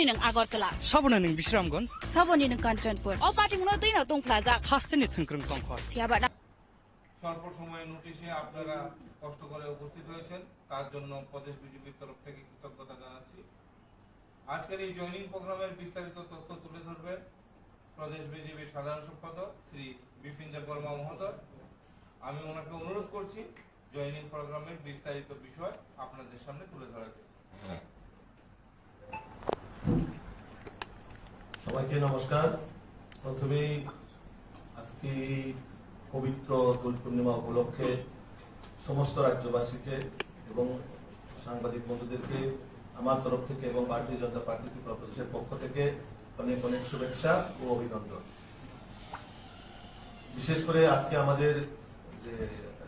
Saboni ng Agartala. Saboni ng Bishramganj. Saboni ng Kanchanpur. All party mo din na tong plaza. Hasteni thunkrung tongkhor. Tiaba na. স্বল্প সময়ের নোটিশে আপনারা কষ্ট করে উপস্থিত হয়েছেন তার জন্য প্রদেশ বিজেপির তরফ থেকে কৃতজ্ঞতা জানাচ্ছি। আজকের এই জয়েনিং প্রোগ্রামের বিস্তারিত তথ্য তুলে ধরবেন প্রদেশ বিজেপির সাধারণ সম্পাদক শ্রী বিপিন দেববর্মা মহোদয়। আমি ওনাকে অনুরোধ করছি জয়েনিং প্রোগ্রামের বিস্তারিত বিষয় আপনাদের সামনে তুলে ধরার জন্য। সবাইকে নমস্কার। প্রথমেই আজকে পবিত্র দোল পূর্ণিমা উপলক্ষে সমস্ত রাজ্যবাসীকে এবং সাংবাদিক বন্ধুদেরকে আমার তরফ থেকে এবং ভারতীয় জনতা পার্টি ত্রিপুরা প্রদেশের পক্ষ থেকে অনেক অনেক শুভেচ্ছা ও অভিনন্দন। বিশেষ করে আজকে আমাদের যে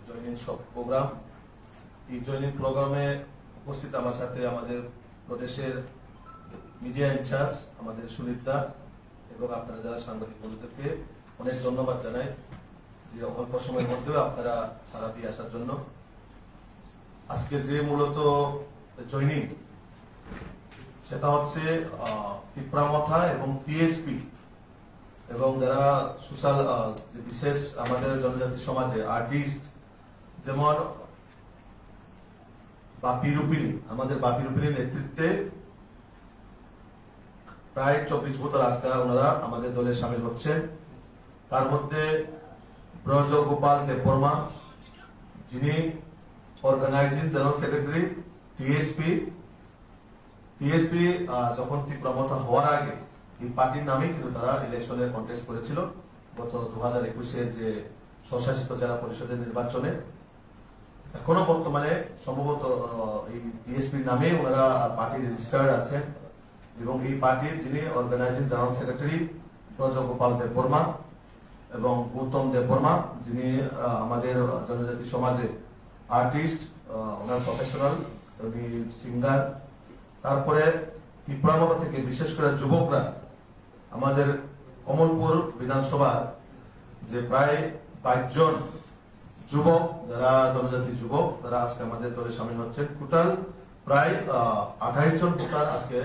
জয়েনিং প্রোগ্রাম, এই জয়েনিং প্রোগ্রামে উপস্থিত আমার সাথে আমাদের প্রদেশের মিডিয়া ইনচার্জ আমাদের সুনীতা এবং আপনারা যারা সাংবাদিক বন্ধুদেরকে অনেক ধন্যবাদ জানাই যে অল্প সময়ের মধ্যেও আপনারা সাড়া দিয়ে আসার জন্য। আজকে যে মূলত জয়েনিং সেটা হচ্ছে ত্রিপুরামথা এবং টিএসপি এবং যারা সোশ্যাল যে বিশেষ আমাদের জনজাতি সমাজে আর্টিস্ট যেমন বাপি রূপিণী, আমাদের বাপি রূপিণীর নেতৃত্বে প্রায় 24 বছর আজকে ওনারা আমাদের দলে সামিল হচ্ছেন। তার মধ্যে ব্রজ গোপাল দেববর্মা যিনি অর্গানাইজিং জেনারেল সেক্রেটারি টিএসপি যখন ত্রিপুরামথা হওয়ার আগে এই পার্টির নামেই কিন্তু তারা ইলেকশনে কন্টেস্ট করেছিল গত 2021-এর যে স্বশাসিত জেলা পরিষদের নির্বাচনে। এখনো বর্তমানে সম্ভবত এই টিএসপির নামে ওনারা পার্টি রেজিস্টার্ড আছেন এবং এই পার্টির যিনি organising general secretary Braja Gopal Debbarma এবং গৌতম দেববর্মা যিনি আমাদের জনজাতি সমাজে আর্টিস্ট, ওনার প্রফেশনাল, উনি সিঙ্গার। তারপরে ত্রিপুরামথা থেকে বিশেষ করে যুবকরা আমাদের কমলপুর বিধানসভার যে প্রায় 22 জন যুবক যারা জনজাতি যুবক তারা আজকে আমাদের দলে সামিল হচ্ছেন। টোটাল প্রায় 28 জন ভোটার আজকে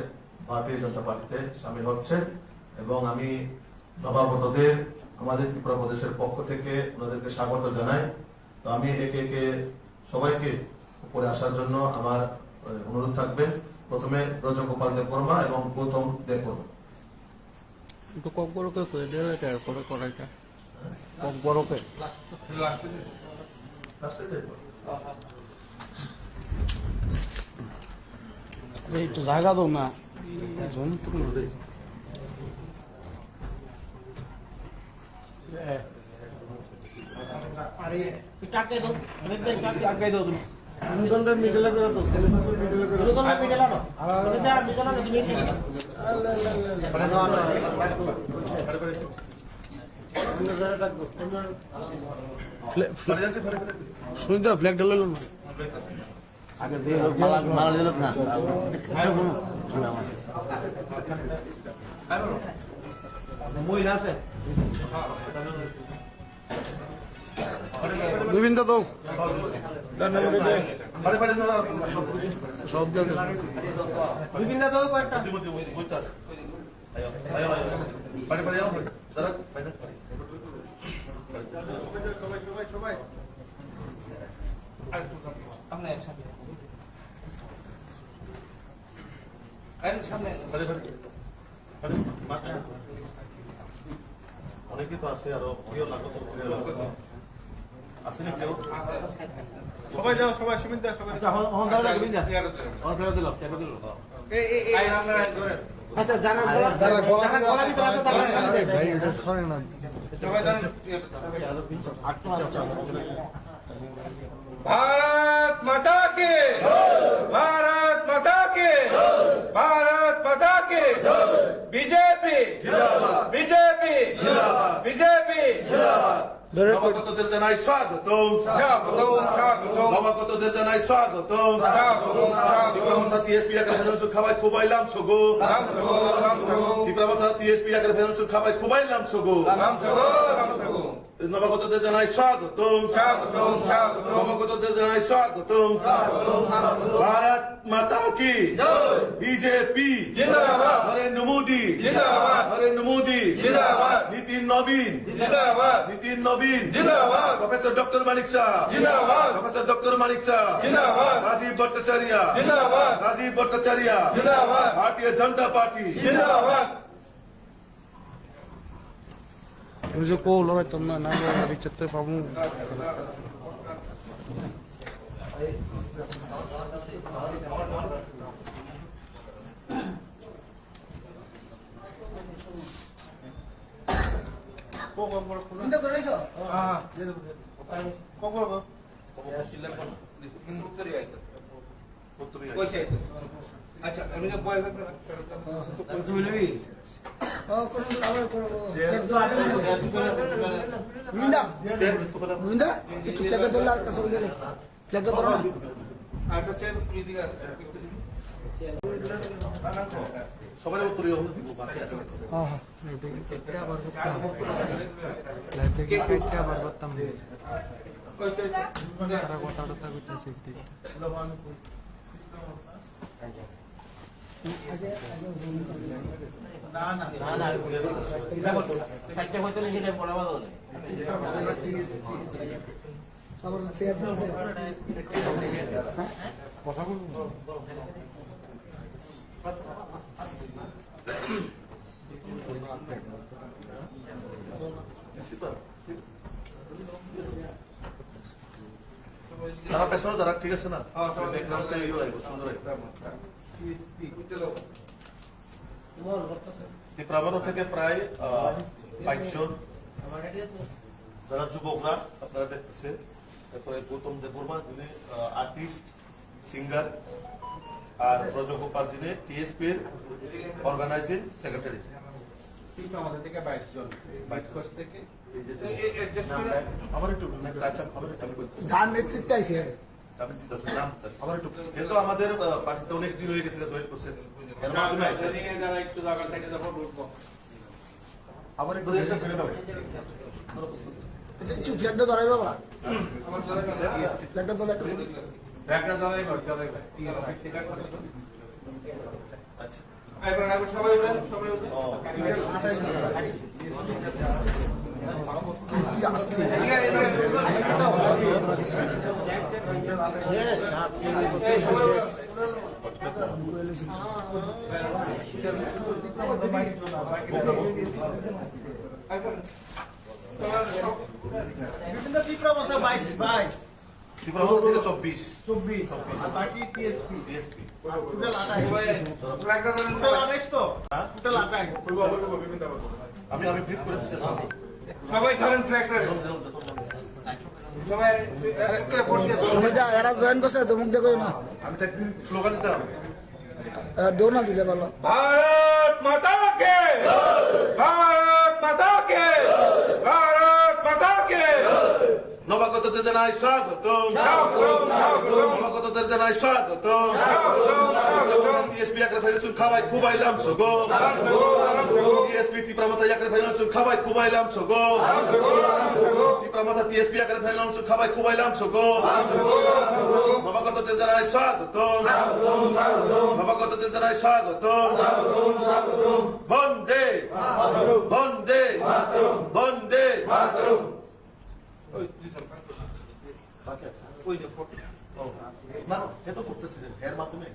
ভারতীয় জনতা পার্টিতে সামিল হচ্ছেন এবং আমি নবাগতদের আমাদের ত্রিপুরা প্রদেশের পক্ষ থেকে ওনাদেরকে স্বাগত জানাই। তো আমি একে একে সবাইকে উপরে আসার জন্য আমার অনুরোধ থাকবে। প্রথমে ব্রজ গোপাল দেববর্মা এবং গৌতম দেববর্মা। একটু কক বড়কে করে দেবে তারপরে করাইটা কক বড়কে একটু জায়গা দাও না যন্ত্র সুনিতা ফ্ল্যাগ ঢালালো না আগে দিয়ে মালা দিল না মহিলা আছে বিভিন্ন তো বিভিন্ন তো কয়েকটা অনেকে তো আছে আরো আসেনি কেউ সবাই যাও, সবাই সুমিতা সবাই আচ্ছা যারা গলা ভিতরে আছে তারা ভাই এটা সরে না সবাই জানেন। भारत माता के, भारत माता के, भारत माता के, बीजेपी बीजेपी बीजेपी। নবাগতদের জানাই স্বাগতম, স্বাগতম স্বাগতম নবাগতদের জানাই স্বাগতম। স্বাগতম স্বাগতম। ত্রিপুরামথা টিএসপি আকারে ফেরনসুর খাবাই খুবাইলাম সগো, ত্রিপুরামথা টিএসপি আকারে ফেরনসুর খাবাই খুবাইলাম সগো। নবাগতদের জানাই স্বাগতম, স্বাগতম স্বাগতম নবাগতদের জানাই স্বাগতম। স্বাগতম স্বাগতম भारत माता की बीजेपी जिंदाबाद नरेंद्र मोदी जिंदाबाद नरेंद्र मोदी जिंदाबाद नितिन नवीन जिंदाबाद नितिन नवीन जिंदाबाद प्रोफेसर डॉक्टर मानिक शाह जिंदाबाद प्रोफेसर डॉक्टर मानिक शाह जिंदाबाद राजीव भट्टाचार्य जिंदाबाद राजीव भट्टाचार्य जिंदाबाद भारतीय जनता पार्टी जिंदाबाद जो को लगा तुमने ना बिचते पाऊं আচ্ছা এমনি বয়স একটা চেয়ার এদিকে আছে সবাই উত্তরীয় হল দিব বাকি আছে हाँ हाँ কথা বলবো তারা পেছনে তারা ঠিক আছে না হ্যাঁ, সবাই ব্যাকগ্রাউন্ডটা ইয়ে আইব সুন্দর আইব তীব্রাবাদ থেকে প্রায় 5 জন যারা যুবকরা আপনারা দেখতেছেন। তারপরে গৌতম দেববর্মা যিনি আর্টিস্ট সিঙ্গার, আর ব্রজগোপাল যিনি টিএসপির অর্গানাইজিং সেক্রেটারি। আমাদের থেকে 22 জন 22 থেকে আমার একটু যার নেতৃত্বে আইছে আমার একটু কিন্তু আমাদের পার্টিতে অনেক দিন হয়ে গেছে জয়েন করছেন, এর মাধ্যমে আইছে। আমার একটু ফিরে দাও একটু ফ্ল্যাগটা ধরাই বাবা ফ্ল্যাগটা ধরে আচ্ছা সবাই উঠেন সবাই উঠেন ত্রিপুরা থেকে 24 টিএসপি আমি ব্রিফ করে দিতে চাই। সবাই ধরেন ফ্ল্যাগটা সবাই সুবিধা এরা জয়েন করছে তো মুখ দেখো না আমি তো একদিন স্লোগান দিতাম, দেও না দিলে ভালো भारत माता के भारत माता के भारत माता के নবাগতদের জানাই স্বাগতম, নবাগতদের জানাই স্বাগতম। টিএসপি একরে ফেলেছুন খাওয়াই খুবাইলাম সগো, টিএসপি তীব্রামাথা একরে ফেলেছুন খাওয়াই খুবাইলাম সগো, তীব্রামাথা টিএসপি একরে ফেলেছুন খাওয়াই খুবাইলাম সগো। নবাগতদের জানাই স্বাগতম, নবাগতদের জানাই স্বাগতম। বন্দে বন্দে বন্দে না এ তো করতেছে এর মাধ্যমে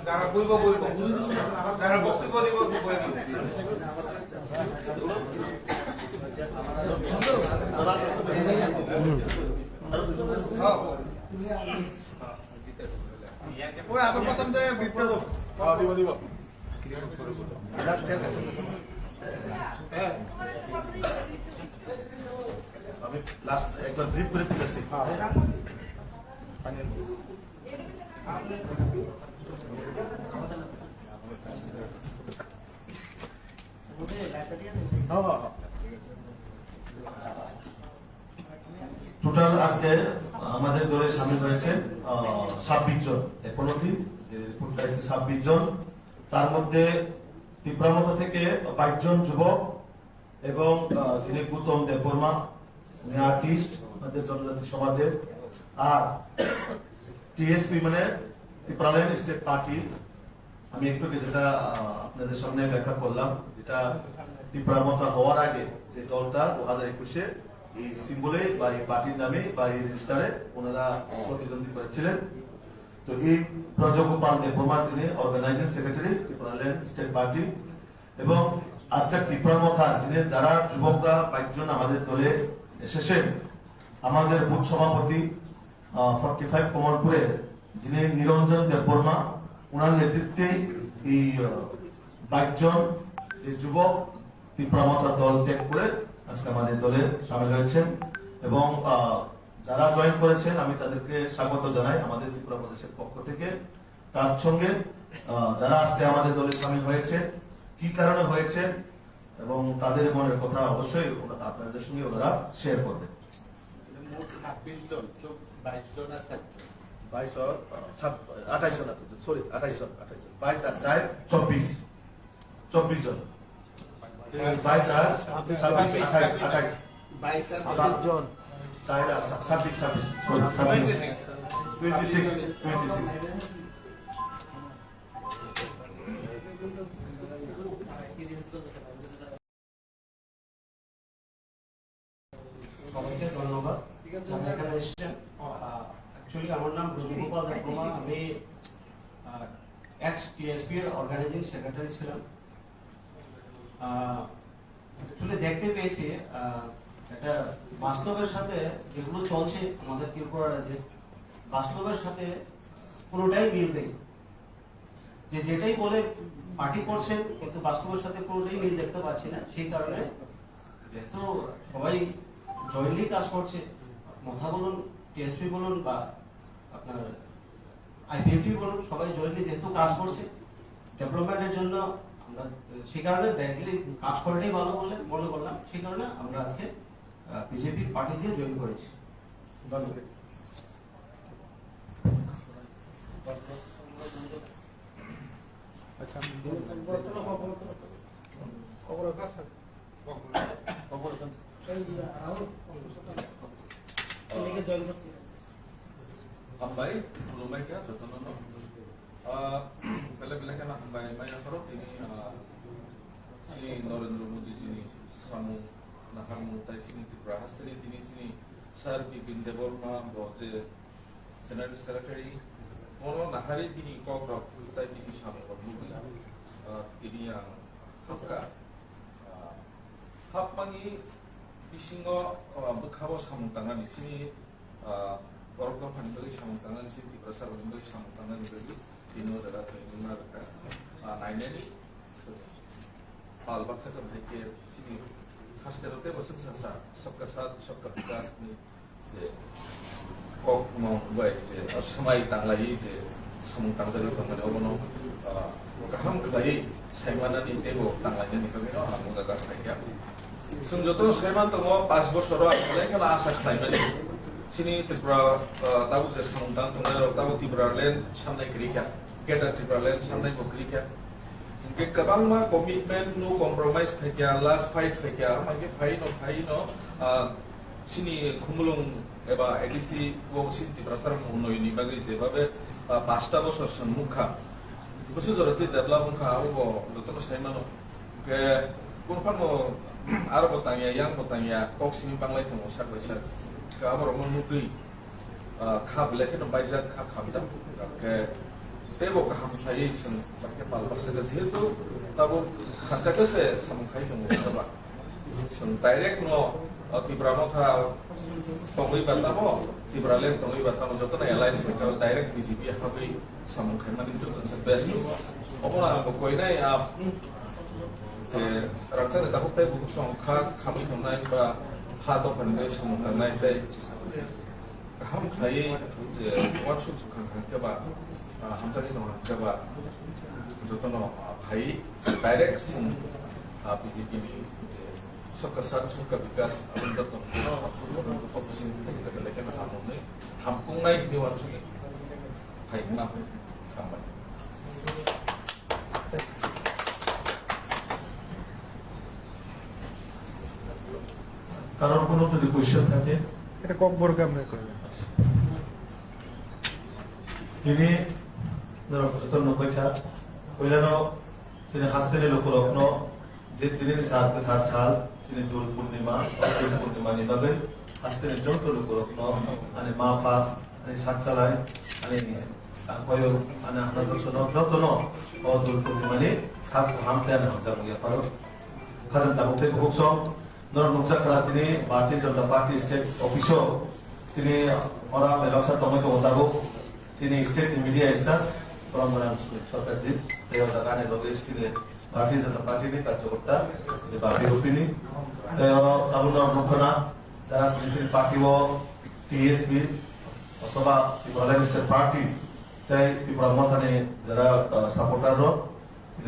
যারা বলবো যারা বক্তব্য দিব আবার প্রথম থেকে বিপ্লব দিব আমি লাস্ট একবার ব্রিফ করে দিতেছি। টোটাল আজকে আমাদের দলে সামিল হয়েছে 26 জন, এখন অবধি যে রিপোর্ট পাইছে 26 জন। তার মধ্যে ত্রিপুরামথা থেকে 22 জন যুবক এবং যিনি গৌতম দেববর্মা, উনি আর্টিস্ট আমাদের জনজাতি সমাজের, আর টিএসপি মানে ত্রিপুরাল্যান্ড স্টেট পার্টি, আমি একটু যেটা আপনাদের সামনে ব্যাখ্যা করলাম, যেটা ত্রিপুরামথা হওয়ার আগে যে দলটা 2021-এ এই সিম্বলে বা এই পার্টির নামে বা এই রেজিস্টারে ওনারা প্রতিদ্বন্দ্বী করেছিলেন। তো এই ব্রজগোপাল দেববর্মা যিনি organising secretary Tripuraland state party, এবং আজকের ত্রিপুরামথা যিনি যারা যুবকরা 22 জন আমাদের দলে এসেছেন, আমাদের বুথ সভাপতি 45 কমলপুরের যিনি নিরঞ্জন দেববর্মা, ওনার নেতৃত্বে এই 22 জন যে যুবক ত্রিপুরামথা দল ত্যাগ করে আজকে আমাদের দলে সামিল হয়েছেন, এবং যারা জয়েন করেছেন আমি তাদেরকে স্বাগত জানাই আমাদের ত্রিপুরা প্রদেশের পক্ষ থেকে। তার সঙ্গে যারা আজকে আমাদের দলে সামিল হয়েছে, কি কারণে হয়েছে এবং তাদের মনের কথা অবশ্যই আপনাদের সঙ্গে ওনারা শেয়ার করবেন। 26 জন, 22 জন আর 7 জন। 22 और 28 জন, সরি 28 জন, 22 আর 4 24 জন, 22 আর 26 28 22 আর 7 জন। 4 আর 26 সরি 26 সবাইকে ধন্যবাদ যারা এখানে এসেছেন। অ্যাকচুয়ালি আমার নাম ব্রজগোপাল দেববর্মা, আমি এক্স টিএসপি এর অর্গানাইজিং সেক্রেটারি ছিলাম। অ্যাকচুয়ালি দেখতে পেয়েছি এটা বাস্তবের সাথে যেগুলো চলছে আমাদের ত্রিপুরা রাজ্যে, বাস্তবের সাথে কোনোটাই মিল নেই। যেটাই বলে পার্টি করছেন কিন্তু বাস্তবের সাথে কোনোটাই মিল দেখতে পাচ্ছি না। সেই কারণে যেহেতু সবাই জয়েন্টলি কাজ করছে, মথা বলুন, টিএসপি বলুন বা আপনার আইপিএফটি বলুন, সবাই জয়েন্টলি যেহেতু কাজ করছে ডেভেলপমেন্টের জন্য, আমরা সেই কারণে ডাইরেক্টলি কাজ করাটাই ভালো বলে মনে করলাম। সেই কারণে আমরা আজকে বিজেপি পার্টি দিয়ে জয়েন করেছি। ধন্যবাদ। Hambai, lumai kya jatuh nono. Bila kena hambai, mai nakaro ini sini Narendra Modi sini samu nahamu tai sini Tripura hastri sini Sir Bipin Deborma bote General Secretary mono nahari bini kokrok tai bini samu bermuda ini yang hapka hapmangi bisingo bekhawo samu tangan di sini Borok panjang samung tangan sih di pasar panjang samung tangan itu dino adalah training mereka. Nainnya ni hal baksa kebahagiaan sini khas terute masuk sasa सबका साथ सबका विकास में से kok mau baik je semai tanglai je samung tangan itu mana orang kaham kebaik saya mana ni tebo tanglainya ni kami orang muda kat saya. Senjoto saya mana tu mau pas bos orang mulai kalau asas lain sini Tripura tahu saya samungtang tunggal tahu Tripuraland sampai kerja, kita Tripuraland sampai bekerja. Mungkin kabang mah komitmen no compromise kerja, last fight kerja, mungkin fight no sini kumulung eba edisi wo sini Tripura star muno ini bagi jebabe pasta bosor semukha. Khusus orang itu dalam mukha aku dokter saya mana ke kurpan mo arah botanya yang botanya kok sini banglai tu mosak besar. Kabar orang mudi, khab lekin baca khab dah. Ke tebo kaham saya sen, pakai palpas itu itu, tahu kerja tu saya sampai tu mungkin apa. Sen direct no Tripuramatha tongui batamo, Tripuraland tongui batamo, jodoh na alliance kalau direct BJP habis sampai mana itu sebes. Apa nak kau ini rakyat itu tahu tebo songkak kami tu naik ba hado pandai sampai naik teh. Ham saya waktu tu kan keba, ham tadi tu keba, jodoh no hai direct sen BJP ni. सबका साथ सबका विकास अंदर तो opposition kita लेकिन हमने हमको नहीं दिवान चुके भाई ना हम কারণ কোনো যদি কোয়েশ্চেন থাকে এটা ককবরকে আমরা করবেন। তিনি নব্বই কইলেন তিনি হাসতেন লোকরত্ন যে তিনি থার সাল তিনি দোল পূর্ণিমা নিভাবে হাসতেন যৌথ লোকরত্ন মানে মা ফাত মানে সাত চালায় মানে কয় মানে হানা দর্শন যতন ও দোল পূর্ণিমানি খাত হামতেন হামজা বলিয়া পারো খাদেন তাবুকে খুব সব নরনুকজাকরা তিনি ভারতীয় জনতা পার্টি স্টেট অফিসও তিনি ওরা ব্যবসা টমেটো হতাবো তিনি স্টেট মিডিয়া ইনচার্জ পরমরাম সরকারজি এই গানে লোক স্কিলে ভারতীয় জনতা পার্টি নি কার্যকর্তা বাপি রূপিনী তামিলনাড়ু মুখ্যনা যারা তিনি পার্টি ও টিএসপি অথবা ত্রিপুরা স্টেট পার্টি তাই ত্রিপুরা মথানে যারা সাপোর্টার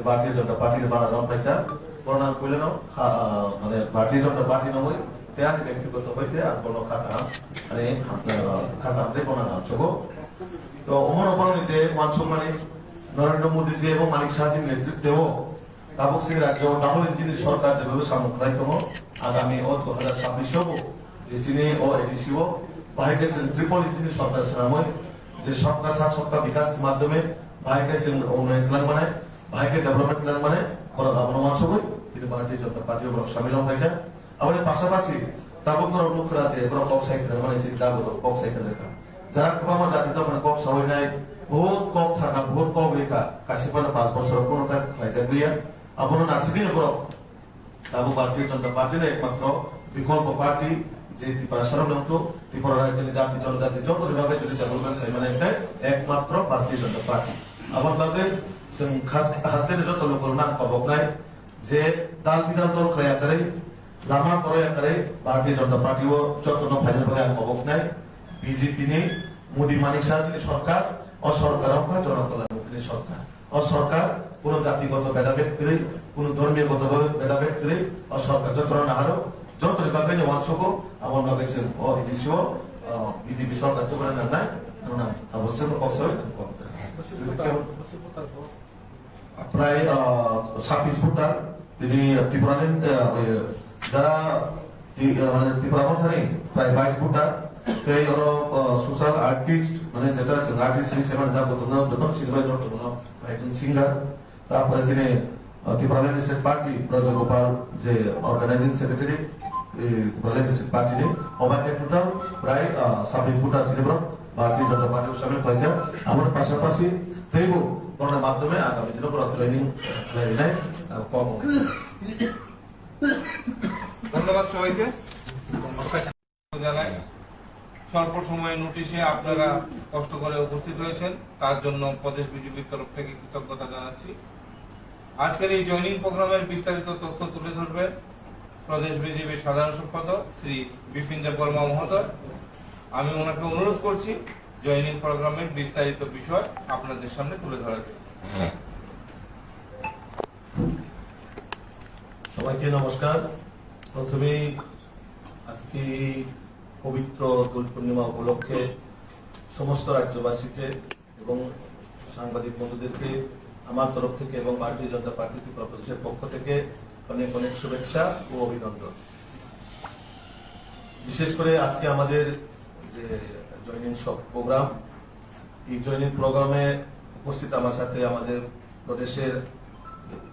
ভারতীয় জনতা পার্টির বানানো পাইতা প্রণাম করলেন মানে ভারতীয় জনতা পার্টি নয় তেয়ার ব্যক্তিগত হইতে আর কোনো খাতা মানে খাতা হাতে প্রণাম আনছব তো অমর অপরাধীতে মানসম্মানে নরেন্দ্র মোদীজি এবং মানিক শাহজির নেতৃত্বেও তাবক সিং রাজ্য ডাবল ইঞ্জিনের সরকার যেভাবে সামগ্রায়তম আগামী 2026 যে চীনে ও এডিসিও বাহির গেছেন ট্রিপল ইঞ্জিনের সরকার সেনাময় যে সরকার সাত সপ্তাহ বিকাশ মাধ্যমে বাহির গেছেন উন্নয়ন প্ল্যান মানে বাহির ডেভেলপমেন্ট প্ল্যান মানে অবনমান সবই তিনি ভারতীয় জনতা পার্টি এবং সামিল হয়ে আবার পাশাপাশি তাবক মুখ রাতে এগুলো কক সাইকেল মানে কক সাইকেল রেখা যারা কমা জাতিতে মানে কক সবাই নাই বহুত কক থাকা বহুত কক লেখা কাশিপালা 5 বছর কোনটা ফাইজা গিয়া আপনার নাসিবিন তাবু ভারতীয় জনতা পার্টির একমাত্র বিকল্প পার্টি যে ত্রিপুরা সার্বভৌমত্ব ত্রিপুরা রাজ্যের জাতি জনজাতি যত বিভাগে যদি ডেভেলপমেন্ট মানে একমাত্র ভারতীয় জনতা পার্টি আমার ভাবে হাসতে যত লোক নাম পাবক নাই যে দাল বিদাল দল ক্রয়া করে লামা ক্রয়া করে ভারতীয় জনতা পার্টিও যত ফাইনাল করে পাবক নাই বিজেপি নেই মোদী মানিক শাহজির সরকার ও সরকার জনকল্যাণমুখী সরকার ও সরকার কোন জাতিগত ভেদাভেদ করে কোন ধর্মীয়গত ভেদাভেদ করে ও সরকার যত না হারো যত বিভাগে ওয়ানশক আমার ভাবে ও এডিসিও বিজেপি সরকার তো করে না নাই অবশ্যই পক্ষ প্রায় 26 ভোটার তিনি ত্রিপুরা যারা ত্রিপুরা মথানে প্রায় 22 ভোটার এই হলো সোশ্যাল আর্টিস্ট মানে যেটা আর্টিস্ট হিসেবে যখন সিলভাই একজন সিঙ্গার তারপরে তিনি ত্রিপুরা স্টেট পার্টি ব্রজগোপাল যে organising secretary Tripura state party ওভারকে টোটাল প্রায় 26 ভোটার তিনি ভারতীয় জনতা পার্টির সামিল হয়ে যায় আমার পাশাপাশি তেইব করোনার মাধ্যমে আগামী দিনে ট্রেনিং নেয় কম ধন্যবাদ সবাইকে জানাই স্বল্প সময়ের নোটিশে আপনারা কষ্ট করে উপস্থিত হয়েছেন তার জন্য প্রদেশ বিজেপির তরফ থেকে কৃতজ্ঞতা জানাচ্ছি। আজকের এই জয়নিং প্রোগ্রামের বিস্তারিত তথ্য তুলে ধরবেন প্রদেশ বিজেপির সাধারণ সম্পাদক শ্রী বিপিন দেব বর্মা মহোদয়। আমি ওনাকে অনুরোধ করছি জয়নিং প্রোগ্রামের বিস্তারিত বিষয় আপনাদের সামনে তুলে ধরার জন্য। সবাইকে নমস্কার। প্রথমেই আজকে পবিত্র দোল পূর্ণিমা উপলক্ষে সমস্ত রাজ্যবাসীকে এবং সাংবাদিক বন্ধুদেরকে আমার তরফ থেকে এবং ভারতীয় জনতা পার্টি ত্রিপুরা প্রদেশের পক্ষ থেকে অনেক অনেক শুভেচ্ছা ও অভিনন্দন। বিশেষ করে আজকে আমাদের যে জয়নিং প্রোগ্রাম, এই জয়নিং প্রোগ্রামে উপস্থিত আমার সাথে আমাদের প্রদেশের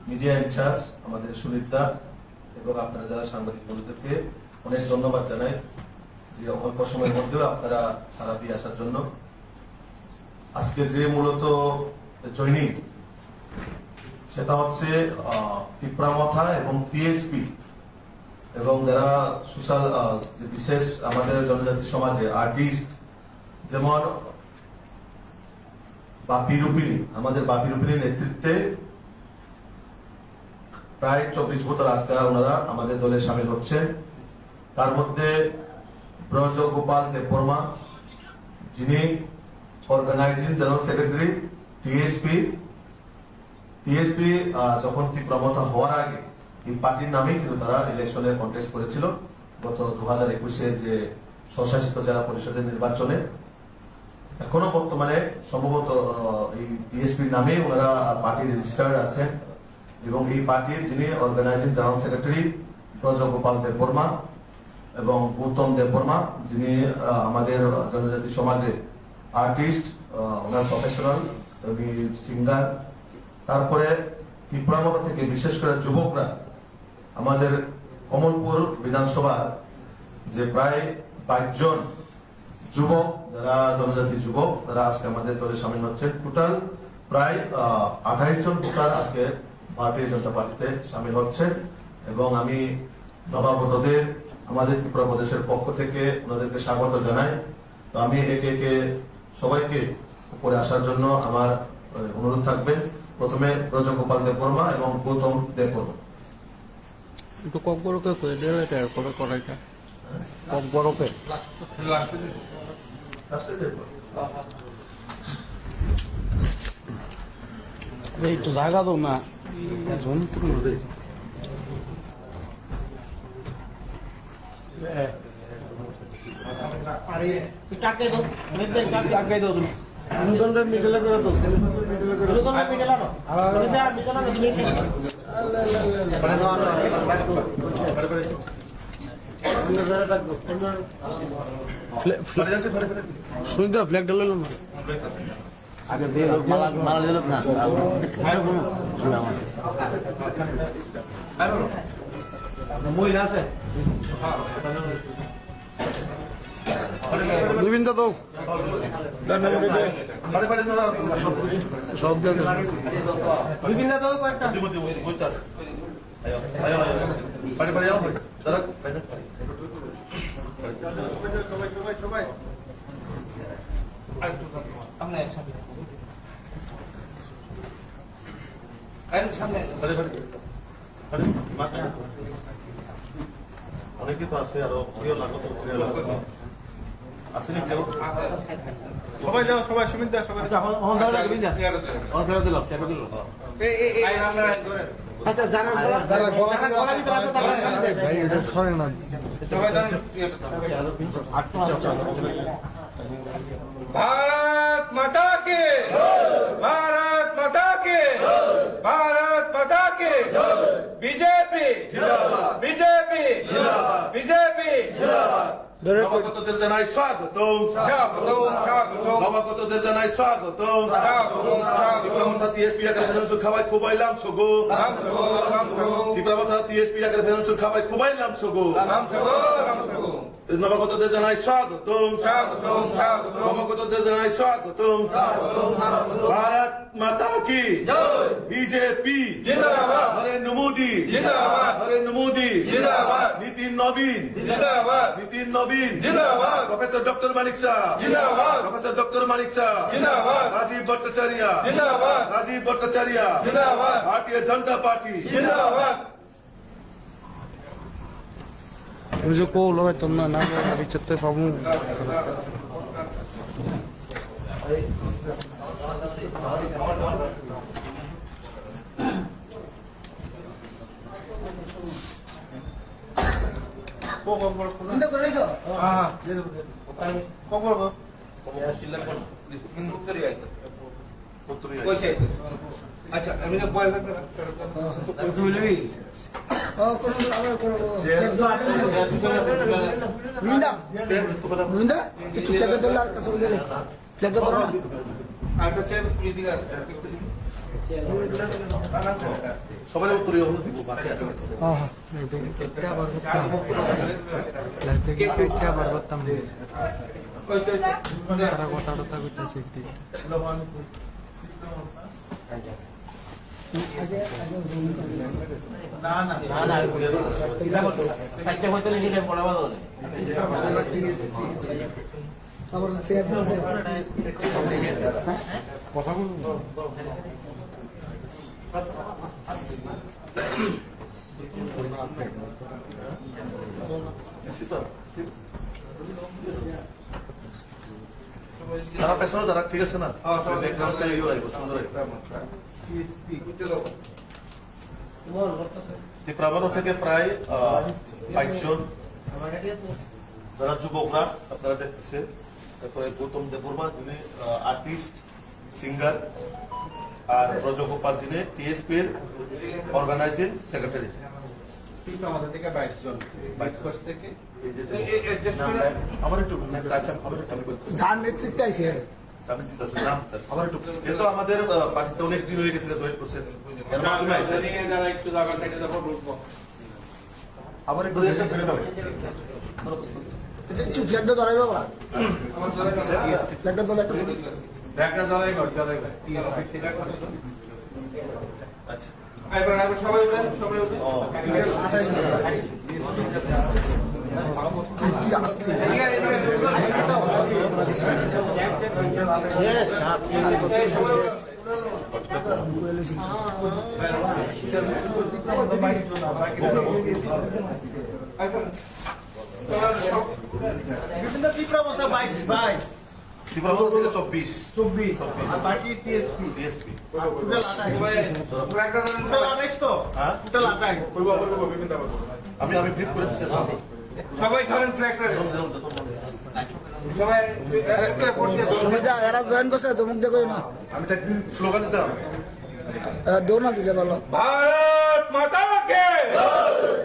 মিডিয়া ইনচার্জ আমাদের সুনীতা এবং আপনারা যারা সাংবাদিক বন্ধুদেরকে অনেক ধন্যবাদ জানাই যে অল্প সময়ের মধ্যেও আপনারা সারা দিয়ে আসার জন্য। আজকে যে মূলত জয়নিং সেটা হচ্ছে ত্রিপুরা মথা এবং টিএসপি এবং যারা সোশ্যাল যে বিশেষ আমাদের জনজাতি সমাজে আর্টিস্ট যেমন বাপি রূপিনী, আমাদের বাপি রূপিনীর নেতৃত্বে প্রায় 24 ভোটার আজকে ওনারা আমাদের দলে সামিল হচ্ছেন। তার মধ্যে ব্রজগোপাল দেববর্মা যিনি অর্গানাইজিং জেনারেল সেক্রেটারি টিএসপি যখন ত্রিপুরা মথা হওয়ার আগে এই পার্টির নামেই কিন্তু তারা ইলেকশনে কন্টেস্ট করেছিল গত 2021 যে স্বশাসিত জেলা পরিষদের নির্বাচনে। এখনো বর্তমানে সম্ভবত এই টিএসপির নামে ওনারা পার্টি রেজিস্টার্ড আছেন এবং এই পার্টির যিনি organising general secretary Brajagopal Debbarma এবং গৌতম দেববর্মা, যিনি আমাদের জনজাতি সমাজে আর্টিস্ট, ওনার প্রফেশনাল, উনি সিঙ্গার। তারপরে ত্রিপুরামতা থেকে বিশেষ করে যুবকরা, আমাদের কমলপুর বিধানসভার যে প্রায় 22 জন যুবক, যারা জনজাতি যুবক, তারা আজকে আমাদের দলে সামিল হচ্ছে। টোটাল প্রায় 28 জন ভোটার আজকে ভারতীয় জনতা পার্টিতে সামিল হচ্ছে। এবং আমি নবাগতদের আমাদের ত্রিপুরা প্রদেশের পক্ষ থেকে ওনাদেরকে স্বাগত জানাই। তো আমি একে একে সবাইকে উপরে আসার জন্য আমার অনুরোধ থাকবে। প্রথমে ব্রজগোপাল দেববর্মা এবং গৌতম দেববর্মা। একটু কক বড়কে করে দিলে তারপরে করাইটা কক বড়কে একটু জায়গা দাও না, মিডলে করে দাও। শুনতে ফ্ল্যাগ ডালো না আগে দিয়ে মালা দিল না মহিলা আছে বিভিন্ন তো সব বিভিন্ন তো কয়েকটা অনেকে তো আছে, আরো প্রিয় লাগতো আসেনি কেউ? সবাই যাও, সবাই সুমিত দা, সবাই আচ্ছা, যারা গলা দিতে আছে তারা ভাই এটা সরে না। भारत माता के, भारत माता के, भारत माता के, बीजेपी बीजेपी बीजेपी। নবাগতদের জানাই স্বাগতম, নবাগতদের জানাই স্বাগতম। ত্রিপুরামথা টিএসপি আকারে ফেডারেশন খাবাই খুবাইলাম সগো, ত্রিপুরামথা টিএসপি আকারে ফেডারেশন খাবাই খুবাইলাম সগো। নবাগতদের জানাই স্বাগতম, নবাগতদের জানাই স্বাগতম। ভারত মাতা কি, বিজেপি জিন্দাবাদ, নরেন্দ্র মোদী জিন্দাবাদ, নরেন্দ্র মোদী জিন্দাবাদ, নীতিন নবীন জিন্দাবাদ, নীতিন নবীন জিন্দাবাদ, প্রফেসর ডক্টর মানিক শাহ জিন্দাবাদ, প্রফেসর ডক্টর মানিক শাহ জিন্দাবাদ, রাজীব ভট্টাচার্য জিন্দাবাদ, রাজীব ভট্টাচার্য জিন্দাবাদ, ভারতীয় জনতা পার্টি জিন্দাবাদ। मुझे को लगा तुम ना ना अभी चलते पाऊँ আচ্ছা, আমি তো বয়স আরেকটা চেয়ার পুলিশ দিকে আছে। সবাই উত্তরীয় হলো দিব বাকি আছে কথা তারা পেছনে তারা ঠিক আছে না ত্রিপুরামথা থেকে প্রায় 22 জন যারা যুবকরা আপনারা দেখতেছেন। তারপরে গৌতম দেববর্মা, যিনি আর্টিস্ট সিঙ্গার, আর ব্রজগোপাল, যিনি টিএসপির অর্গানাইজিং সেক্রেটারি। কিন্তু আমাদের থেকে 22 জন 22 কোর্স থেকে আমার একটু আচ্ছা আমার একটু যার নেতৃত্বে আইছে আমার একটু যেহেতু আমাদের পার্টিতে অনেক দিন হয়ে গেছে জয়েন করছেন এর মাধ্যমে আইছে আমার একটু ফিরে দাও একটু ফ্ল্যাগটা ধরাই বাবা ফ্ল্যাগটা ধরে আচ্ছা সবাই উঠেন, সবাই উঠেন। বিভিন্ন তীব্রতা 22 ভাই ত্রিপুরা থেকে 24 24 আর বাকি টিএসপি টিএসপি টোটাল 28 তো হ্যাঁ টোটাল 28 আমি ব্রিফ করে দিতে চাই সবাই ধরেন ফ্ল্যাগটা সবাই সুবিধা এরা জয়েন করছে তো মুখ দেখো না আমি তো স্লোগান দিতাম দৌড় না দিলে ভালো भारत माता के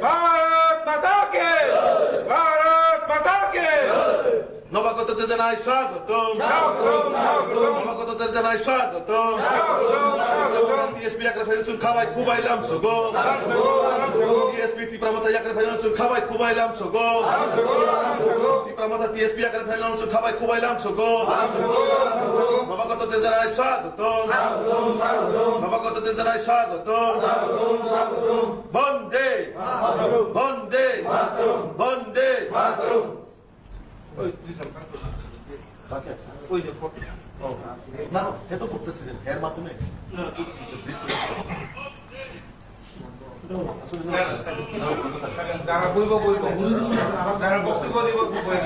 भारत माता के भारत माता के নবাগতদের জানাই স্বাগতম নবাগতদের জানাই স্বাগতম টিএসপি একরা ফেলছুন খাবাই খুবাইলাম সগো টিএসপি ত্রিপুরামাথা একরা ফেলছুন খাবাই খুবাইলাম সগো ত্রিপুরামাথা টিএসপি একরা ফেলছুন খাবাই খুবাইলাম সগো নবাগতদের জানাই স্বাগতম নবাগতদের জানাই স্বাগতম বন্দে বন্দে বন্দে ওই যে না এত করতেছিলেন এর মাধ্যমে যারা বলব যারা বক্তব্য দিব বই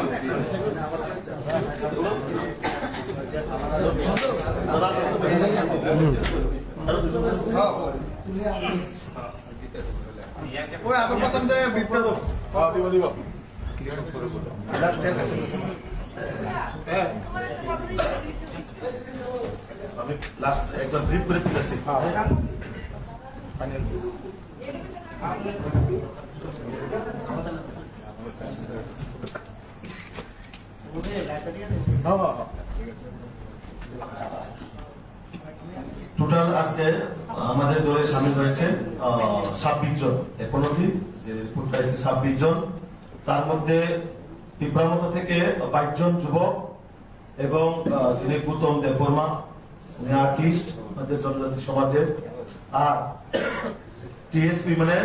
ওই আবার প্রথম থেকে বিপ্লব দিব আমি লাস্ট একবার ব্রিফ করে দিতেছি টোটাল আজকে আমাদের দলে সামিল হয়েছে 26 জন এখন অবধি যে রিপোর্ট পাইছে 26 জন তার মধ্যে ত্রিপুরামাথা থেকে 22 জন যুবক এবং যিনি গৌতম দেববর্মা উনি আর্টিস্ট আমাদের জনজাতি সমাজের আর টিএসপি মানে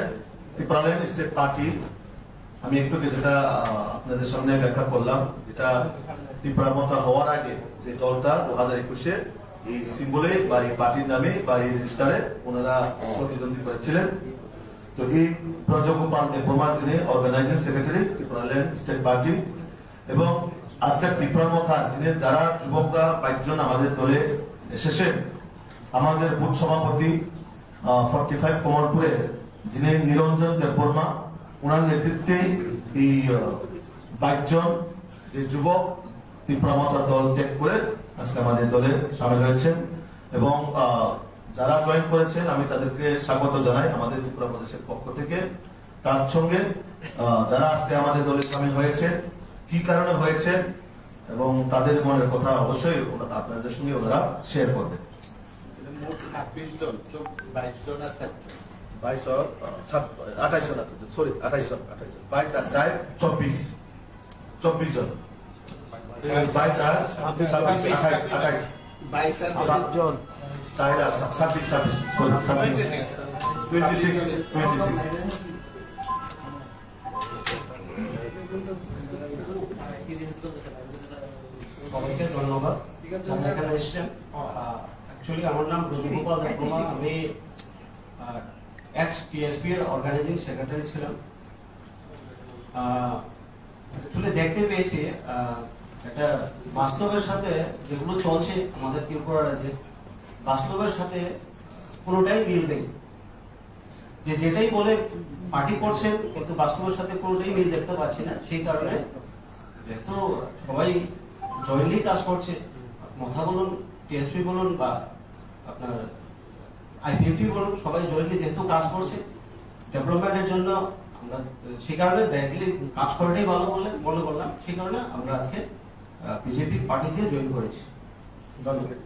ত্রিপুরাল্যান্ড স্টেট পার্টি আমি একটু যেটা আপনাদের সামনে ব্যাখ্যা করলাম যেটা ত্রিপুরামাথা হওয়ার আগে যে দলটা 2021-এ এই সিম্বলে বা এই পার্টির নামে বা এই রেজিস্টারে ওনারা প্রতিদ্বন্দ্বী করেছিলেন তো এই ব্রজগোপাল দেববর্মা যিনি organising secretary Tripuraland state party এবং আজকের ত্রিপুরামাথা যিনি যারা যুবকরা 22 জন আমাদের দলে এসেছেন আমাদের বুথ সভাপতি 45 কমলপুরের যিনি নিরঞ্জন দেববর্মা ওনার নেতৃত্বে এই 22 জন যে যুবক ত্রিপুরামাথা দল ত্যাগ করে আজকে আমাদের দলে সামিল হয়েছেন এবং যারা জয়েন করেছেন আমি তাদেরকে স্বাগত জানাই আমাদের ত্রিপুরা প্রদেশের পক্ষ থেকে তার সঙ্গে যারা আজকে আমাদের দলে সামিল হয়েছে কি কারণে হয়েছে এবং তাদের মনের কথা অবশ্যই আপনাদের সঙ্গে ওনারা শেয়ার করবেন 26 জন 22 জন আর 28 জন সরি 28 জন 22 আর 4 24 জন 22 আর 28 22 জন 4 আর 26 সরি 26 সবাইকে ধন্যবাদ যারা এখানে এসেছেন অ্যাকচুয়ালি আমার নাম ব্রজগোপাল দেববর্মা আমি এক্স টিএসপি এর অর্গানাইজিং সেক্রেটারি ছিলাম অ্যাকচুয়ালি দেখতে পেয়েছি একটা বাস্তবের সাথে যেগুলো চলছে আমাদের ত্রিপুরা রাজ্যে বাস্তবের সাথে কোনোটাই মিল নেই যে যেটাই বলে পার্টি করছেন কিন্তু বাস্তবের সাথে কোনোটাই মিল দেখতে পাচ্ছি না সেই কারণে যেহেতু সবাই জয়েন্টলি কাজ করছে মাথা বলুন টিএসপি বলুন বা আপনার আইপিএফটি বলুন সবাই জয়েন্টলি যেহেতু কাজ করছে ডেভেলপমেন্টের জন্য আমরা সেই কারণে ডাইরেক্টলি কাজ করাটাই ভালো বলে মনে করলাম, সেই কারণে আমরা আজকে বিজেপি পার্টি দিয়ে জয়েন করেছি। ধন্যবাদ।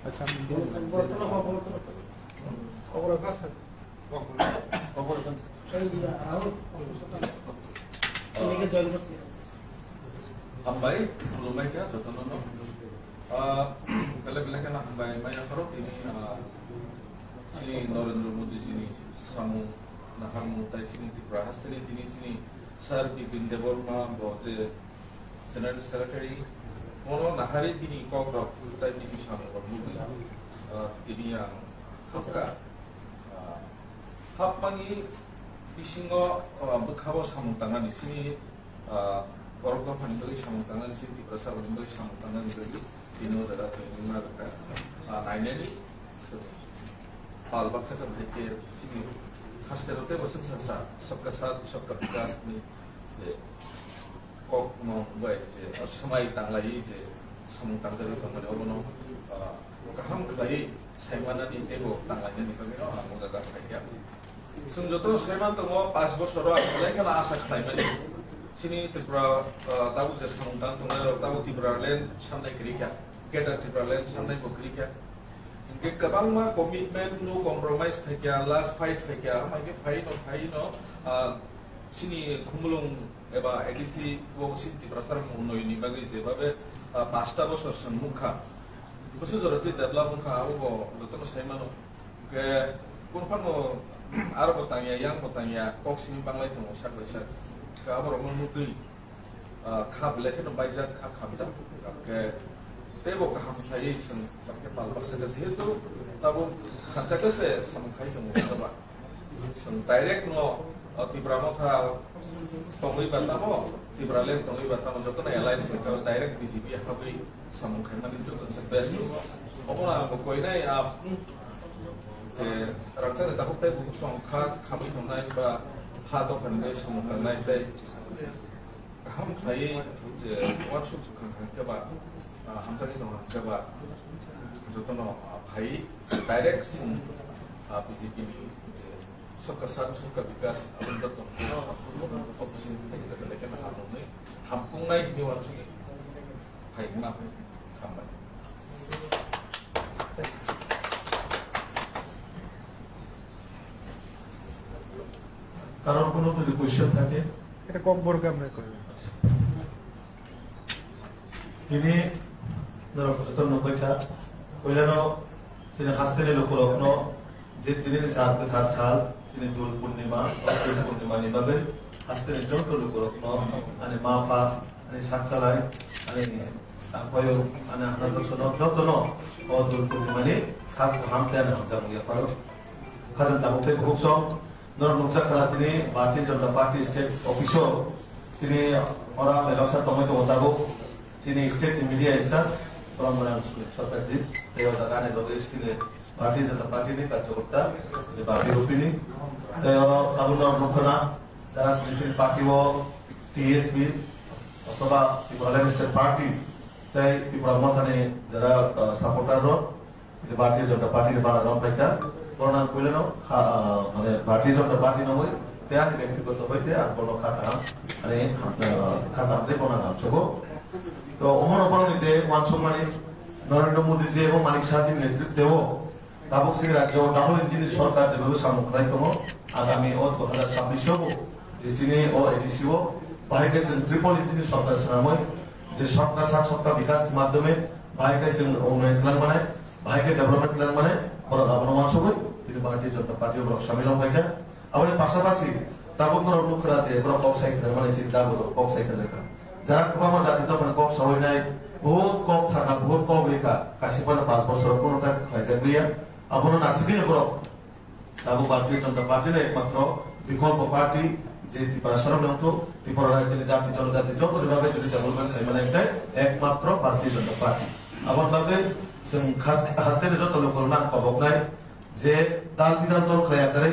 আচ্ছা, Hambai, lumai kaya jotono no. Bela kana hambai maya karo ini sini Narendra Modi sini samu nahamu tai sini Tripura hastini sini Sir Bipin Deborma bote General Secretary mono nahari tini kogrok tai tini samu bermuda tini yang hapka hapmangi bisingo bekhawo samu tangan di sini Borok paninggali samutangan di sini berasal paninggali samutangan dari Dino darat lima dekat naineni hal baksa kan berikir sini khas terote bersama sasa सबका साथ सबका विकास में से kok mau baik je semai tanglai je samutang jadi kemana orang kaham kembali saya mana di tebo tanglainya di kemana orang muda tak kaya senjoto saya mana tu mau pas bos orang mulai kan asa kembali sini Tripura tahu je samutang tu ada tahu Tripura lain sampai kerja kita Tripura lain sampai kerja mungkin kabang mah komitmen no compromise kerja last fight kerja mungkin fight no sini kumulung eba edisi wo sini Tripura star muno ini bagi je babe pasta bos semukha bos joroti develop mukha wo betul saya mana ke kurpan mo Arab tanya yang bertanya kok sini banglai tu sak besar kabar orang mudi khab lekin baca khab dah ke tebo kaham saya sen sampai palpas saja itu tahu kaca kese sama kai tu muda ba sen direct no Tripura mo tha tongui bata mo Tripura len tongui bata mo joto na alliance ke direct BJP habi sama kai na joto se best opona ko koi nai je raksa ta ko te bu song kha khabi tonai ba hato pandai sama nai te ham khai je workshop kan ke ba hamsani dong ke ba jotono khai direct sum BJP ni je सबका साथ सबका विकास अबंदत तो opposition kita लेकिन हम नहीं हमको नहीं निवार चुके भाई ना हम কারণ কোনো যদি কোয়েশ্চেন থাকে এটা কম বড় আমরা করব। তিনি ধরো যতন নকইটা কইলানো সিনে হাসতেলে লোকরত্ন যে তিনি সালকে থার সাল তিনি দোল পূর্ণিমা দোল পূর্ণিমা নিবাবে হাসতেলে যত লোকরত্ন মানে মা পা মানে সাতসালাই মানে কয় মানে হানাতো সনো যতন ও দোল পূর্ণিমা নি খাপ হামতে না জামুয়া পারো খাজান তাবুতে খুব সব Nor nuksa kala tini Bharatiya Janata Party state official sini orang melaksa tomai to otago sini state media incharge orang mana Sarkarji teo dagane loge sini Bharatiya Janata Party ni kacokta ni babi rupini teo tabunor nukana jara sini party wo TSP অথবা Tripura state party tai Tripura mothane jara supporter ro Bharatiya Janata Party ni bana rom paita করোনা কইলেনো মানে ভারতীয় জনতা party নয় তেয়ার ব্যক্তিগত হইতে আর কোনো খাতা মানে খাতা হাতে কোনা নাম সব তো অমন অপরাধীতে মান সম্মানী নরেন্দ্র মোদীজি এবং মানিক শাহজির নেতৃত্বেও তাবুক সিং রাজ্য ডাবল ইঞ্জিনের সরকার যেভাবে সামগ্রাইতম আগামী 2026 যে চীনে ও এডিসিও বাহিকেছেন ট্রিপল ইঞ্জিনের সরকার সাময় যে সরকার সাত সপ্তাহ বিকাশ মাধ্যমে বাহিকেছেন উন্নয়ন প্ল্যান বানায় বাহিকে ডেভেলপমেন্ট প্ল্যান বানায় orang abang masuk pun, jadi Bharatiya Janata Party orang sambil orang mereka. Awalnya pasal-pasal, tabuk orang lu kerja, orang kau saya kerja mana cerita orang kau saya kerja. Jangan kau jati tu pun kau sawai naik, बहुत kau sana, बहुत kau mereka. Kasih pada pas bosor pun orang kerja dia. Abang nasibnya orang. Tabuk Bharatiya Janata Party ni ekmatro বিকল্প party যে ত্রিপুরা সরকার তো ত্রিপুরা রাজ্যের জাতি জনজাতি যত যেভাবে যদি ডেভেলপমেন্ট মানে একটা একমাত্র ভারতীয় জনতা পার্টি আবার ভাবে হাসতে যত লোক নাম পাবক নাই যে দাল বিধান দল ক্রিয়া করে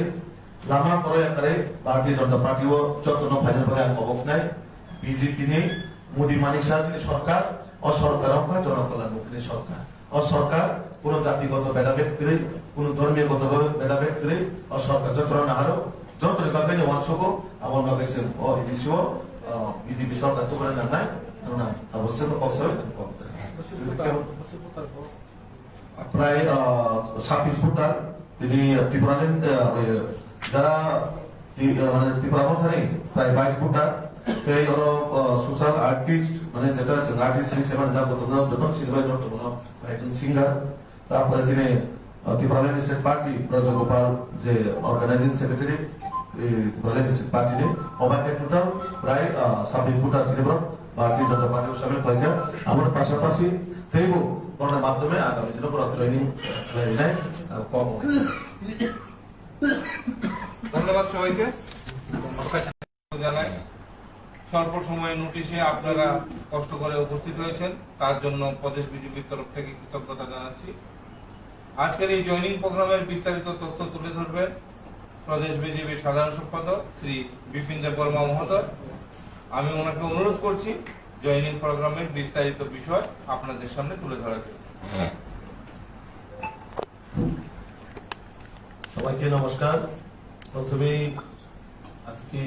লামা ক্রিয়া করে ভারতীয় জনতা পার্টিও যত ফাইনাল করে পাবক নাই বিজেপি নেই মোদী মানিক শাহ সরকার ও সরকার জনকল্যাণমুখী সরকার ও সরকার কোনো জাতিগত ভেদাভেদ নেই, কোনো ধর্মীয়গত ভেদাভেদ নেই, সরকার যতটা না হারো যতটা কাকানি 원초고 아원 가게스 이디시오 이디비 সরকার তো করে না নাই না অবশ্যই কবসর প্রায় 26 ফুটার তিনি ত্রিপুরালেন যারা মানে ত্রিপুরা মথানি প্রায় 22 ফুটার এই ওর সোশ্যাল আর্টিস্ট মানে যেটা আর্টিস্ট হিসেবে যখন সিনেমা একজন সিঙ্গার তারপরে তিনি ত্রিপুরালেন স্টেট পার্টি ব্রজগোপাল যে অর্গানাইজিং সেক্রেটারি ত্রিপুরালেন স্টেট পার্টি অবাকে টোটাল প্রায় 26 ফুটার ত্রিপুরা ভারতীয় জনতা পার্টিও সামিল হয়ে গেল আমার পাশাপাশি তেইব করোনার মাধ্যমে আগামী দিনে পুরো ট্রেনিং নেয় কম ধন্যবাদ সবাইকে জানাই স্বল্প সময়ের নোটিশে আপনারা কষ্ট করে উপস্থিত হয়েছেন তার জন্য প্রদেশ বিজেপির তরফ থেকে কৃতজ্ঞতা জানাচ্ছি। আজকের এই জয়েনিং প্রোগ্রামের বিস্তারিত তথ্য তুলে ধরবেন প্রদেশ বিজেপির সাধারণ সম্পাদক শ্রী বিপিন দেব বর্মা মহোদয়। আমি ওনাকে অনুরোধ করছি জয়েনিং প্রোগ্রামের বিস্তারিত বিষয় আপনাদের সামনে তুলে ধরার জন্য। সবাইকে নমস্কার। প্রথমেই আজকে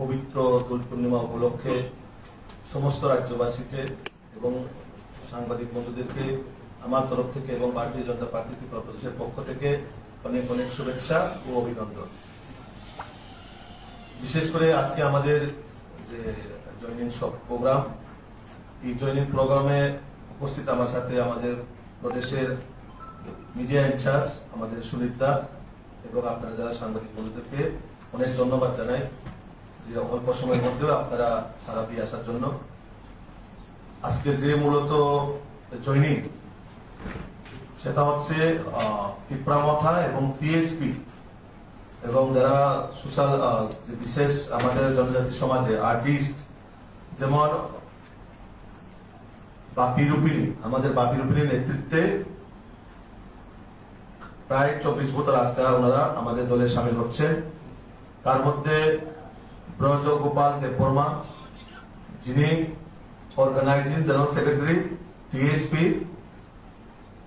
পবিত্র দোল পূর্ণিমা উপলক্ষে সমস্ত রাজ্যবাসীকে এবং সাংবাদিক বন্ধুদেরকে আমার তরফ থেকে এবং ভারতীয় জনতা পার্টি ত্রিপুরা প্রদেশের পক্ষ থেকে অনেক অনেক শুভেচ্ছা ও অভিনন্দন। বিশেষ করে আজকে আমাদের যে জয়েনিং প্রোগ্রাম, এই জয়েনিং প্রোগ্রামে উপস্থিত আমার সাথে আমাদের প্রদেশের মিডিয়া ইনচার্জ আমাদের সুনীতা এবং আপনারা যারা সাংবাদিক বন্ধুদেরকে অনেক ধন্যবাদ জানাই যে অল্প সময়ের মধ্যেও আপনারা সারা দিয়ে আসার জন্য। আজকের যে মূলত জয়েনিং সেটা হচ্ছে ত্রিপুরামথা এবং টিএসপি এবং যারা সোশ্যাল যে বিশেষ আমাদের জনজাতি সমাজে আর্টিস্ট যেমন বাপি রূপিণী, আমাদের বাপি রূপিণীর নেতৃত্বে প্রায় 24 বছর আজকে ওনারা আমাদের দলে সামিল হচ্ছেন। তার মধ্যে ব্রজগোপাল দেববর্মা যিনি অর্গানাইজিং জেনারেল সেক্রেটারি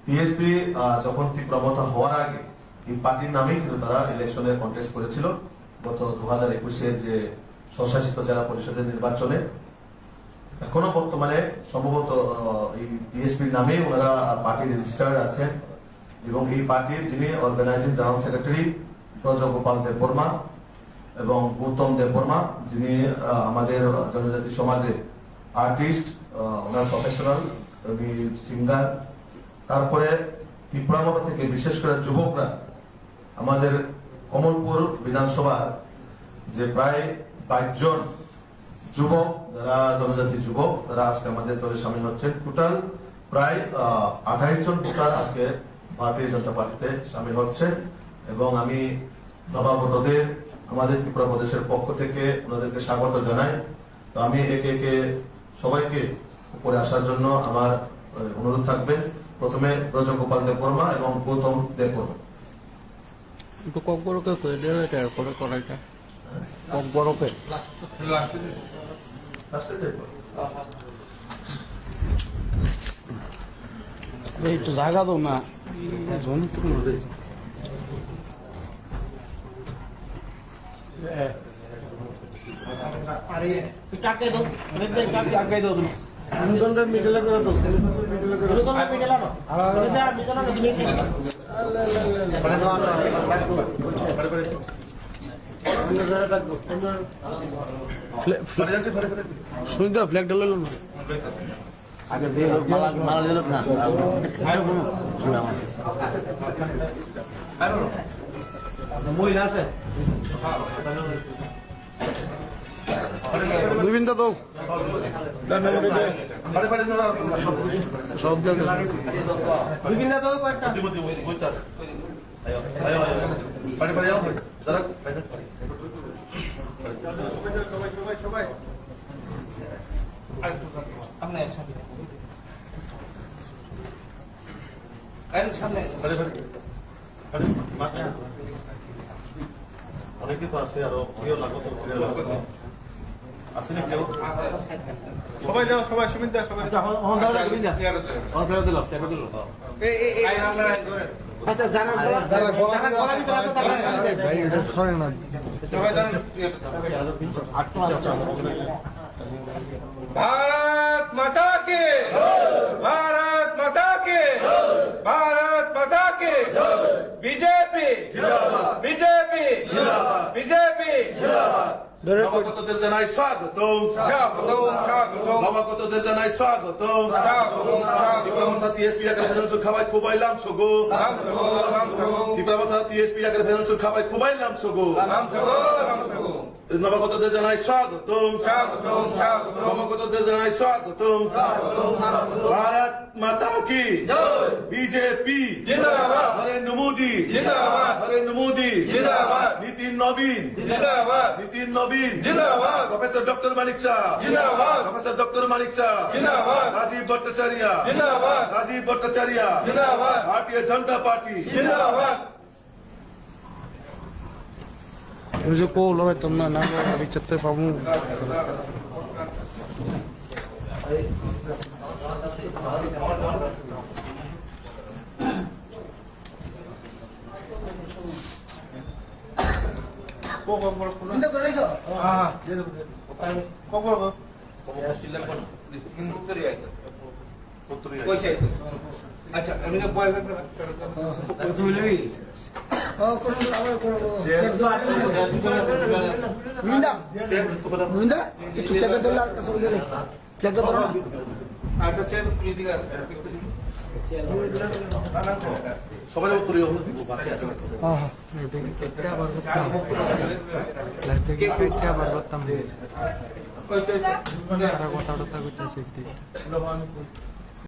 টিএসপি যখন ত্রিপুরামথা হওয়ার আগে এই পার্টির নামেই কিন্তু তারা ইলেকশনে কন্টেস্ট করেছিল গত 2021-এর যে স্বশাসিত জেলা পরিষদের নির্বাচনে। এখনো বর্তমানে সম্ভবত এই টিএসপির নামে ওনারা পার্টি রেজিস্টার্ড আছেন এবং এই পার্টির যিনি organising general secretary Brajagopal Debbarma এবং গৌতম দেববর্মা যিনি আমাদের জনজাতি সমাজে আর্টিস্ট, ওনার প্রফেশনাল সিঙ্গার। তারপরে ত্রিপুরামথা থেকে বিশেষ করে যুবকরা আমাদের কমলপুর বিধানসভার যে প্রায় 22 জন যুবক যারা জনজাতি যুবক তারা আজকে আমাদের দলে সামিল হচ্ছেন। টোটাল প্রায় 28 জন ভোটার আজকে ভারতীয় জনতা পার্টিতে সামিল হচ্ছে এবং আমি নবাগতদের আমাদের ত্রিপুরা প্রদেশের পক্ষ থেকে ওনাদেরকে স্বাগত জানাই। তো আমি একে একে সবাইকে উপরে আসার জন্য আমার অনুরোধ থাকবে। প্রথমে ব্রজগোপাল দেববর্মা এবং গৌতম দেববর্মা। একটু কক বড়কে করে দিলে তারপরে করাইটা কক বড়কে একটু জায়গা দাও না জমি তো সুবিধা ফ্ল্যাগ ডাল না আগে দিয়ে মালা দিল না মহিলা আছে বিভিন্ন তো সব বিভিন্ন তো কয়েকটা সবাই অনেকে তো আছে আরো প্রিয় লাগত আসেনি কেউ সবাই যাও, সবাই সুমিত দা, সবাই দিল আচ্ছা যারা গলা দিতে আছে তারা ভাই এটা সরে না भारत माता के भारत माता के भारत माता के बीजेपी बीजेपी बीजेपी নবাগতদের জানাই স্বাগতম স্বাগতম স্বাগতম নবাগতদের জানাই স্বাগতম স্বাগতম স্বাগতম তীব্রমাথা টিএসপি আকারে ফেডারেশন খাবাই খুবাইলাম সগো রাম সগো রাম সগো তীব্রমাথা টিএসপি আকারে ফেডারেশন খাবাই খুবাইলাম সগো রাম সগো রাম সগো নবাগতদের জানাই স্বাগতম স্বাগতম স্বাগতম নবাগতদের জানাই স্বাগতম ভারত মাতা কি বিজেপি জিন্দাবাদ নরেন্দ্র মোদী জিন্দাবাদ নরেন্দ্র মোদী জিন্দাবাদ নীতিন নবীন জিন্দাবাদ নীতিন নবীন জিন্দাবাদ প্রফেসর ডক্টর মানিক শাহ জিন্দাবাদ প্রফেসর ডক্টর মানিক শাহ জিন্দাবাদ রাজীব ভট্টাচার্য জিন্দাবাদ রাজীব ভট্টাচার্য জিন্দাবাদ ভারতীয় জনতা পার্টি জিন্দাবাদ যে কো লগে তোমরা না বিচারতে পাবো আচ্ছা এমনি বয়স একটা চেয়ার তুলে দিকে আছে সবাই উত্তরী হলো বাকি আছে কই কই